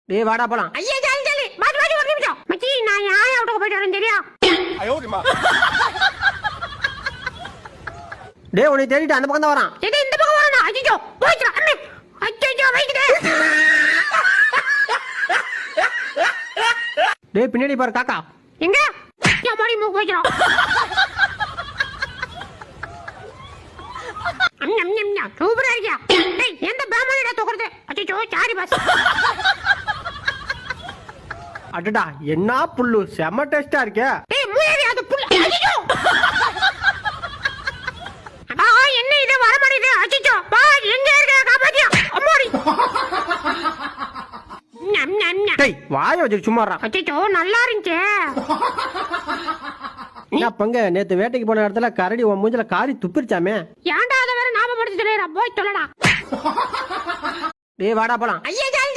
டேய் வாடா போலாம். ஐயா ஜாலி ஜாலி பாத்து பாத்து ஒரு நிமிஷம் மச்சி நான் யாரை விட்டு போயிட்டு வரேன் தெரியா? டேய் உன்னை தேடிட்டு அந்த பக்கம் தான் வரான். இது இந்த பக்கம் வரணும். ஐயோ போய்டா அண்ணே. ஐயோ வைக்குதே. டேய் பின்னாடி பாரு காக்கா. எங்க யா மாடி மூக்கு போய்டா. அம்ஞம் ஞம் சூப்பரா இருக்கியா? டேய் எந்த பாமானிடா தோக்குறது? ஐயோ சாரி பாஸ். அடடா என்ன புல்லு செம டேஸ்டா இருக்கே. டேய் மூயேரி அது புல்ல. ஐயோ என்ன இது வர மாட்டேங்குது? அச்சச்சோ பா எங்க இருக்க காப்பாத்தியா அம்மாடி. ஞம் ஞம் ஞம். டேய் வாய வச்சு சும்மா இருடா. அச்சச்சோ நல்லா இருந்துச்சே. என்ன பங்க நேத்து வேட்டைக்கு போன இடத்துல கரடி உன் மூஞ்சில காரி துப்பிருச்சாமே. ஏன்டா அத வேற ஞாபகப்படுத்தி சொல்லுடா போய் சொல்லடா. டேய் வாடா போலாம். ஐயா ஜாலி